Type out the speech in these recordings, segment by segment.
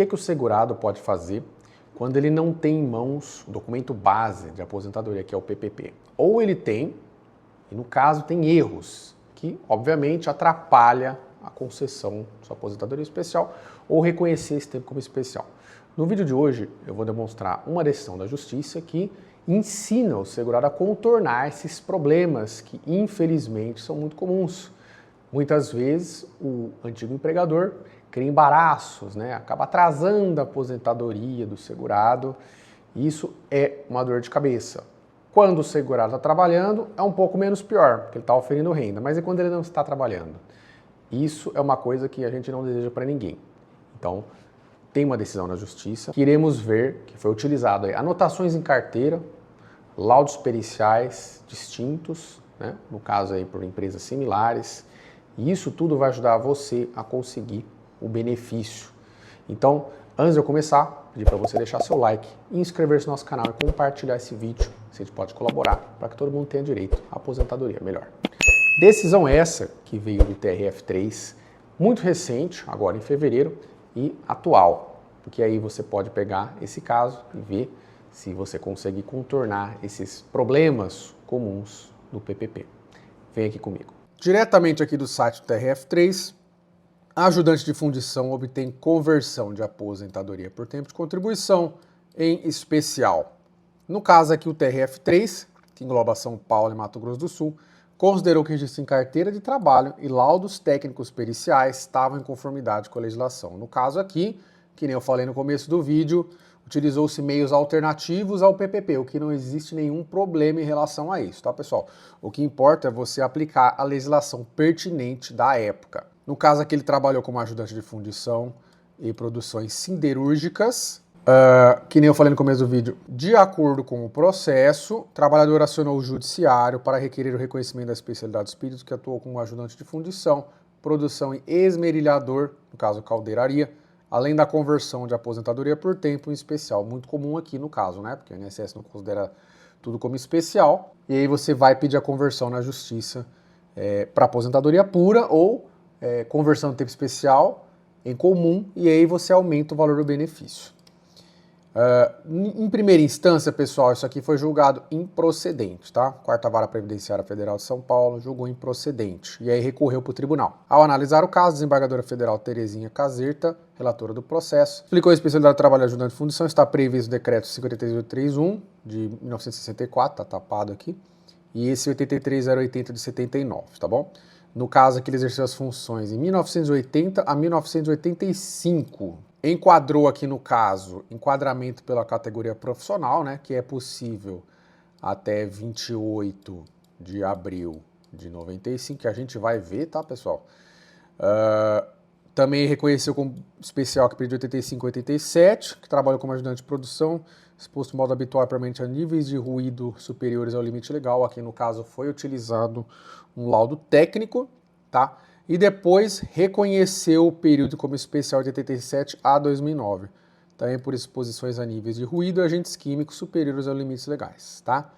que o segurado pode fazer quando ele não tem em mãos o documento base de aposentadoria, que é o PPP? Ou ele tem, e no caso tem erros, que obviamente atrapalha a concessão da sua aposentadoria especial ou reconhecer esse tempo como especial. No vídeo de hoje eu vou demonstrar uma decisão da Justiça que ensina o segurado a contornar esses problemas que infelizmente são muito comuns. Muitas vezes o antigo empregador cria embaraços, acaba atrasando a aposentadoria do segurado, e isso é uma dor de cabeça. Quando o segurado está trabalhando, é um pouco menos pior, porque ele está oferindo renda, mas e quando ele não está trabalhando? Isso é uma coisa que a gente não deseja para ninguém. Então, tem uma decisão na Justiça que iremos ver que foi utilizado aí anotações em carteira, laudos periciais distintos, no caso aí por empresas similares, e isso tudo vai ajudar você a conseguir o benefício. Então, antes de eu começar, pedir para você deixar seu like, inscrever-se no nosso canal e compartilhar esse vídeo, se a gente pode colaborar para que todo mundo tenha direito à aposentadoria melhor. Decisão essa que veio do TRF3, muito recente, agora em fevereiro, e atual, porque aí você pode pegar esse caso e ver se você consegue contornar esses problemas comuns do PPP. Vem aqui comigo. Diretamente aqui do site do TRF3, a ajudante de fundição obtém conversão de aposentadoria por tempo de contribuição em especial. No caso aqui o TRF3, que engloba São Paulo e Mato Grosso do Sul, considerou que registro em carteira de trabalho e laudos técnicos periciais estavam em conformidade com a legislação. No caso aqui, que nem eu falei no começo do vídeo, utilizou-se meios alternativos ao PPP, o que não existe nenhum problema em relação a isso, tá, pessoal? O que importa é você aplicar a legislação pertinente da época. No caso aqui, ele trabalhou como ajudante de fundição e produções siderúrgicas, que nem eu falei no começo do vídeo, de acordo com o processo, o trabalhador acionou o judiciário para requerer o reconhecimento da especialidade do espírito que atuou como ajudante de fundição, produção e esmerilhador, no caso caldeiraria, além da conversão de aposentadoria por tempo em especial, muito comum aqui no caso, porque o INSS não considera tudo como especial, e aí você vai pedir a conversão na Justiça para aposentadoria pura ou conversão de tempo especial em comum, e aí você aumenta o valor do benefício. Em primeira instância, pessoal, isso aqui foi julgado improcedente, tá? Quarta Vara Previdenciária Federal de São Paulo julgou improcedente e aí recorreu para o tribunal. Ao analisar o caso, a desembargadora federal Terezinha Caserta, relatora do processo, explicou a especialidade do trabalho ajudante de fundição, está previsto no decreto 53831 de 1964, tá tapado aqui, e esse 83080 de 79, tá bom? No caso aqui ele exerceu as funções em 1980 a 1985, enquadrou aqui no caso, enquadramento pela categoria profissional, que é possível até 28 de abril de 95, que a gente vai ver, tá, pessoal? Também reconheceu como especial que período de 85 a 87, que trabalhou como ajudante de produção, exposto de modo habitual e permanente a níveis de ruído superiores ao limite legal. Aqui no caso foi utilizado um laudo técnico, tá? E depois reconheceu o período como especial de 87 a 2009, também por exposições a níveis de ruído e agentes químicos superiores aos limites legais, tá?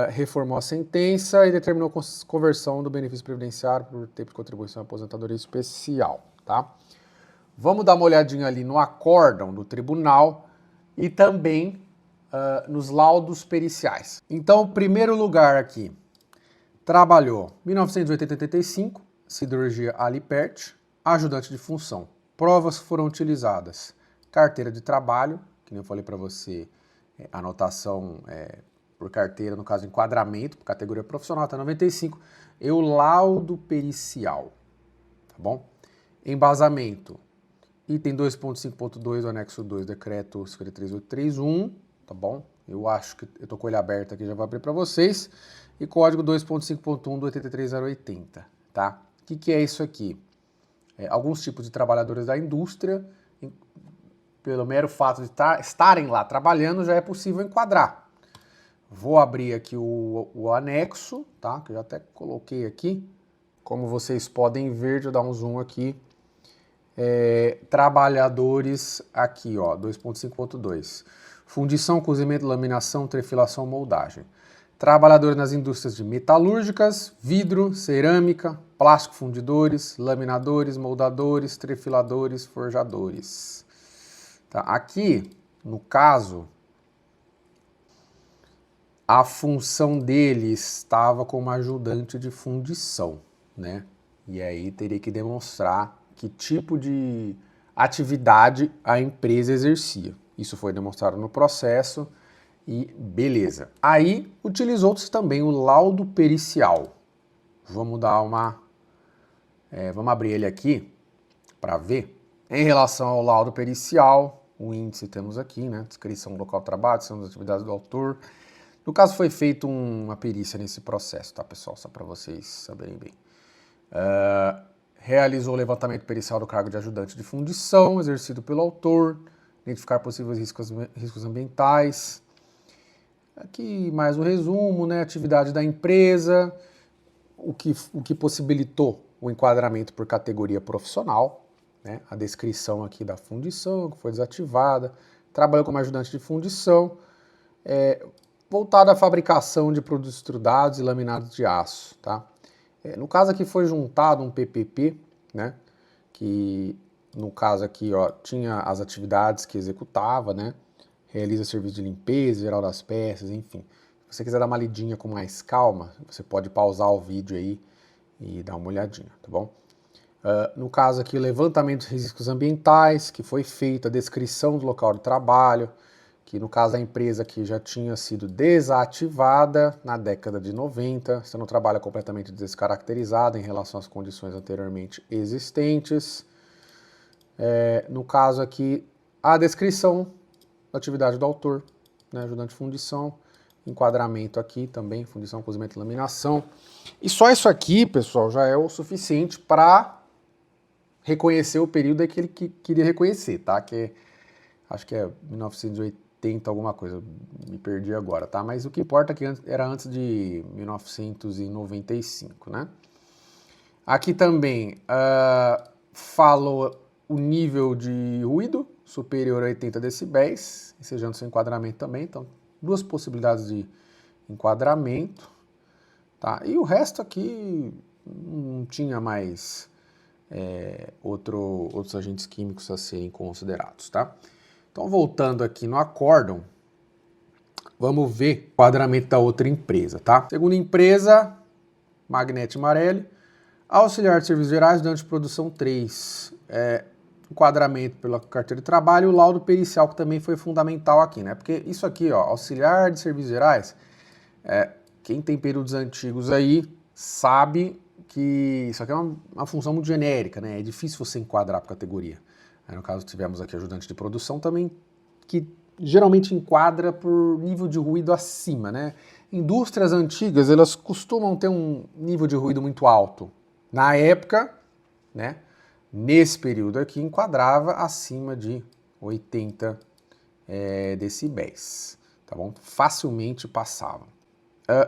Reformou a sentença e determinou a conversão do benefício previdenciário por tempo de contribuição à aposentadoria especial, tá? Vamos dar uma olhadinha ali no acórdão do tribunal e também nos laudos periciais. Então, primeiro lugar aqui, trabalhou 1980 a 85, cirurgia Alipert, ajudante de função. Provas foram utilizadas: carteira de trabalho, que nem eu falei para você, anotação por carteira, no caso enquadramento, por categoria profissional até 95, e o laudo pericial, tá bom? Embasamento, item 2.5.2 do anexo 2, decreto 53831, tá bom? Eu acho que eu tô com ele aberto aqui, já vou abrir para vocês. E código 2.5.1 do 83080, tá? O que é isso aqui? Alguns tipos de trabalhadores da indústria, pelo mero fato de estarem lá trabalhando, já é possível enquadrar. Vou abrir aqui o anexo, tá? Que eu já até coloquei aqui. Como vocês podem ver, deixa eu dar um zoom aqui. Trabalhadores aqui, ó, 2.5.2. Fundição, cozimento, laminação, trefilação, moldagem. Trabalhadores nas indústrias de metalúrgicas, vidro, cerâmica, plástico fundidores, laminadores, moldadores, trefiladores, forjadores. Tá? Aqui, no caso, a função dele estava como ajudante de fundição, né? E aí teria que demonstrar que tipo de atividade a empresa exercia. Isso foi demonstrado no processo e beleza. Aí utilizou-se também o laudo pericial. Vamos dar uma... vamos abrir ele aqui para ver. Em relação ao laudo pericial, o índice temos aqui, né? Descrição do local de trabalho, descrição das atividades do autor. No caso, foi feita uma perícia nesse processo, tá, pessoal? Só para vocês saberem bem. Realizou o levantamento pericial do cargo de ajudante de fundição, exercido pelo autor, identificar possíveis riscos ambientais. Aqui mais um resumo, né? Atividade da empresa, o que possibilitou o enquadramento por categoria profissional, né? A descrição aqui da fundição, que foi desativada, trabalhou como ajudante de fundição, voltado à fabricação de produtos extrudados e laminados de aço, tá? No caso aqui foi juntado um PPP, né? Que no caso aqui, ó, tinha as atividades que executava, né? Realiza serviço de limpeza, geral das peças, enfim. Se você quiser dar uma lidinha com mais calma, você pode pausar o vídeo aí e dar uma olhadinha, tá bom? No caso aqui, o levantamento de riscos ambientais, que foi feito, a descrição do local de trabalho, que no caso da empresa que já tinha sido desativada na década de 90, sendo um trabalho completamente descaracterizado em relação às condições anteriormente existentes. No caso aqui, a descrição da atividade do autor, né, ajudante de fundição, enquadramento aqui também, fundição, cozimento e laminação. E só isso aqui, pessoal, já é o suficiente para reconhecer o período que ele queria reconhecer, tá? Que acho que é 1980 alguma coisa, me perdi agora, tá? Mas o que importa é que era antes de 1995, né? Aqui também falou o nível de ruído superior a 80 decibéis, ensejando seu enquadramento também, então duas possibilidades de enquadramento, tá? E o resto aqui não tinha mais outros agentes químicos a serem considerados, tá? Então, voltando aqui no acórdão, vamos ver o enquadramento da outra empresa, tá? Segunda empresa, Magnete Marelli, auxiliar de serviços gerais, ajudante de produção 3. Enquadramento pela carteira de trabalho e o laudo pericial, que também foi fundamental aqui, né? Porque isso aqui, ó, auxiliar de serviços gerais, quem tem períodos antigos aí sabe que isso aqui é uma função muito genérica, né? É difícil você enquadrar por categoria. Aí, no caso, tivemos aqui ajudante de produção também, que geralmente enquadra por nível de ruído acima, né? Indústrias antigas, elas costumam ter um nível de ruído muito alto. Na época, né? Nesse período aqui, enquadrava acima de 80 decibéis, tá bom? Facilmente passava.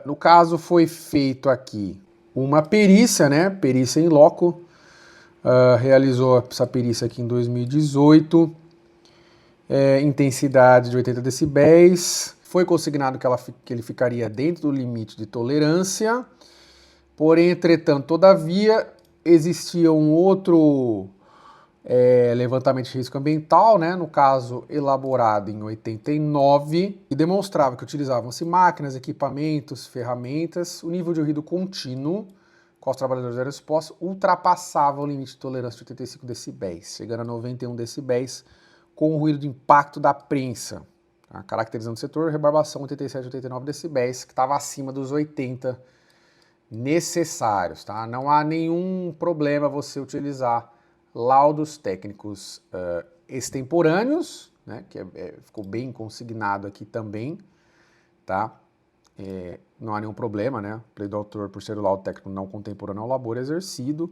No caso, foi feito aqui uma perícia, né? Perícia in loco. Realizou essa perícia aqui em 2018. Intensidade de 80 decibéis. Foi consignado que ele ficaria dentro do limite de tolerância. Porém, entretanto, todavia, existia um outro levantamento de risco ambiental, né, no caso elaborado em 89, que demonstrava que utilizavam-se máquinas, equipamentos, ferramentas, o nível de ruído contínuo, com os trabalhadores eram expostos, ultrapassava o limite de tolerância de 85 decibéis, chegando a 91 decibéis, com o ruído de impacto da prensa, tá? Caracterizando o setor, rebarbação 87 e 89 decibéis, que estava acima dos 80 necessários, tá? Não há nenhum problema você utilizar laudos técnicos extemporâneos, né, que ficou bem consignado aqui também, tá? Não há nenhum problema, né? Play do autor por ser o laudo técnico não contemporâneo ao labor exercido.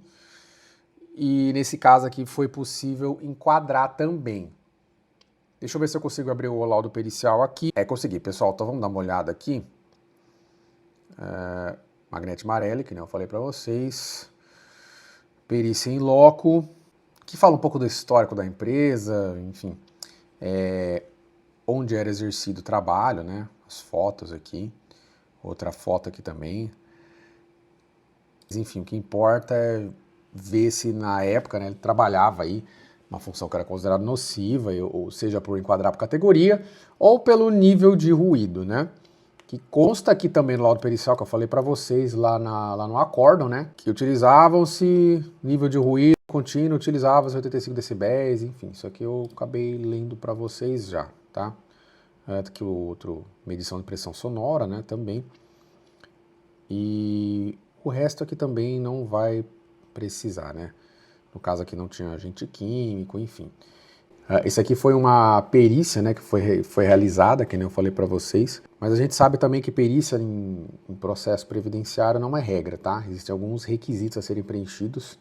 E nesse caso aqui foi possível enquadrar também. Deixa eu ver se eu consigo abrir o laudo pericial aqui. Consegui, pessoal. Então vamos dar uma olhada aqui. Magnete Marelli, que nem eu falei para vocês. Perícia in loco, que fala um pouco do histórico da empresa, enfim, onde era exercido o trabalho, né? As fotos aqui, outra foto aqui também. Enfim, o que importa é ver se na época, né, ele trabalhava aí uma função que era considerada nociva, ou seja, por enquadrar por categoria, ou pelo nível de ruído, né? Que consta aqui também no laudo pericial que eu falei para vocês lá no acórdão, né? Que utilizavam-se nível de ruído contínuo, utilizava-se 85 decibéis, enfim, isso aqui eu acabei lendo para vocês já, tá? Aqui o outro, medição de pressão sonora, né, também. E o resto aqui também não vai precisar, né? No caso aqui não tinha agente químico, enfim. Isso aqui foi uma perícia, né, que foi realizada, que nem eu falei para vocês, mas a gente sabe também que perícia em processo previdenciário não é regra, tá? Existem alguns requisitos a serem preenchidos.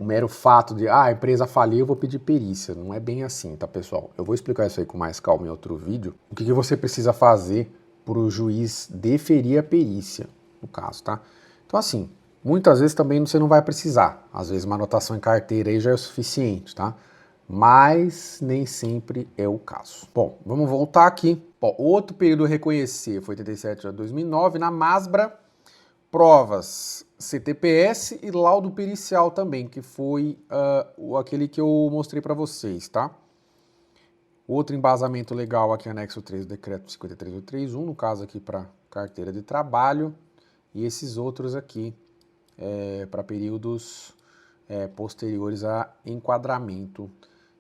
O mero fato de, a empresa faliu, eu vou pedir perícia. Não é bem assim, tá, pessoal? Eu vou explicar isso aí com mais calma em outro vídeo. O que você precisa fazer para o juiz deferir a perícia, no caso, tá? Então, assim, muitas vezes também você não vai precisar. Às vezes uma anotação em carteira aí já é o suficiente, tá? Mas nem sempre é o caso. Bom, vamos voltar aqui. Bom, outro período a reconhecer foi 87 a 2009, na Masbra, provas CTPS e laudo pericial também, que foi aquele que eu mostrei para vocês, tá? Outro embasamento legal aqui, anexo 3 do decreto 53831, no caso aqui para carteira de trabalho, e esses outros aqui para períodos posteriores a enquadramento,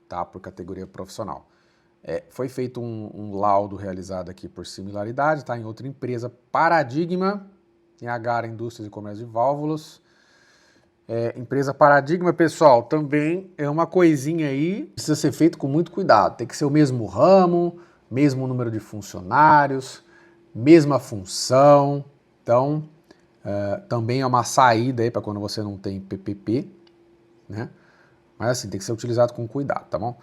tá? Por categoria profissional. Foi feito um laudo realizado aqui por similaridade, tá? Em outra empresa, Paradigma, em Agara Indústrias e Comércio de Válvulas. Empresa Paradigma, pessoal, também é uma coisinha aí, precisa ser feito com muito cuidado. Tem que ser o mesmo ramo, mesmo número de funcionários, mesma função. Então, também é uma saída aí para quando você não tem PPP, né? Mas assim, tem que ser utilizado com cuidado, tá bom?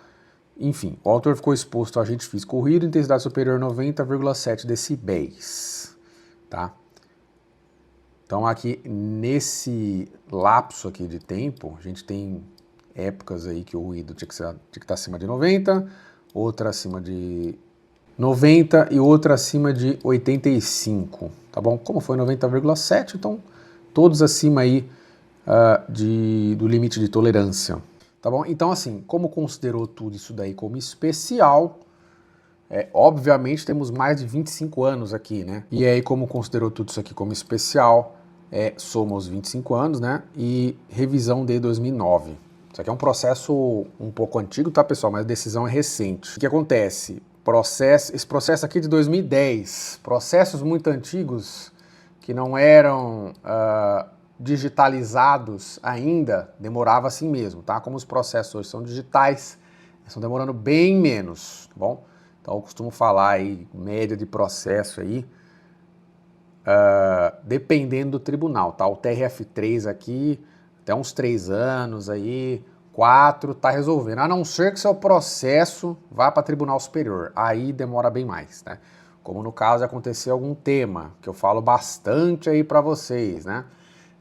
Enfim, o autor ficou exposto a agente físico ruído, intensidade superior a 90,7 decibéis, tá? Então aqui, nesse lapso aqui de tempo, a gente tem épocas aí que o ruído tinha que estar acima de 90, outra acima de 90 e outra acima de 85, tá bom? Como foi 90,7, então todos acima aí do limite de tolerância, tá bom? Então assim, como considerou tudo isso daí como especial, obviamente temos mais de 25 anos aqui, né? E aí, como considerou tudo isso aqui como especial, soma os 25 anos, né? E revisão de 2009. Isso aqui é um processo um pouco antigo, tá, pessoal? Mas a decisão é recente. O que acontece? Esse processo aqui é de 2010. Processos muito antigos que não eram digitalizados ainda, demorava assim mesmo, tá? Como os processos hoje são digitais, estão demorando bem menos, tá bom? Então, eu costumo falar aí, média de processo aí, dependendo do tribunal, tá? O TRF3 aqui, até uns 3 anos aí, 4, tá resolvendo. A não ser que seu processo vá para tribunal superior, aí demora bem mais, né? Como no caso de acontecer algum tema, que eu falo bastante aí para vocês, né?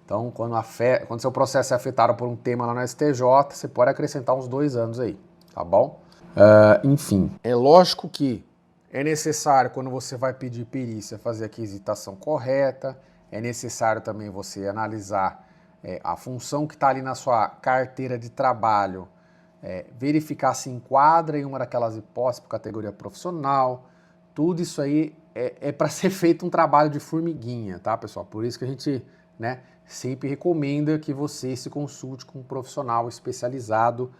Então, quando seu processo é afetado por um tema lá no STJ, você pode acrescentar uns 2 anos aí, tá bom? Enfim, é lógico que é necessário, quando você vai pedir perícia, fazer a aquisitação correta, é necessário também você analisar a função que está ali na sua carteira de trabalho, verificar se enquadra em uma daquelas hipóteses por categoria profissional, tudo isso aí é para ser feito um trabalho de formiguinha, tá, pessoal? Por isso que a gente, né, sempre recomenda que você se consulte com um profissional especializado,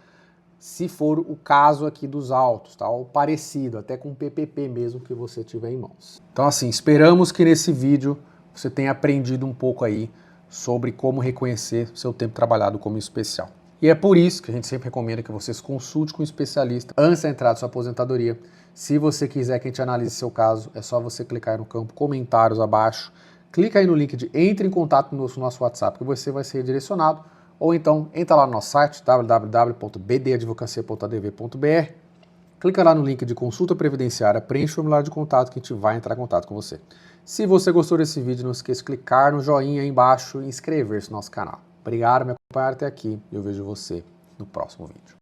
se for o caso aqui dos autos, tá? Ou parecido, até com o PPP mesmo que você tiver em mãos. Então assim, esperamos que nesse vídeo você tenha aprendido um pouco aí sobre como reconhecer seu tempo trabalhado como especial. E é por isso que a gente sempre recomenda que você se consulte com um especialista antes da entrada da sua aposentadoria. Se você quiser que a gente analise seu caso, é só você clicar no campo comentários abaixo, clica aí no link de entre em contato no nosso WhatsApp que você vai ser redirecionado. Ou então, entra lá no nosso site, www.bdadvocacia.adv.br, clica lá no link de consulta previdenciária, preenche o formulário de contato que a gente vai entrar em contato com você. Se você gostou desse vídeo, não esqueça de clicar no joinha aí embaixo e inscrever-se no nosso canal. Obrigado por me acompanhar até aqui e eu vejo você no próximo vídeo.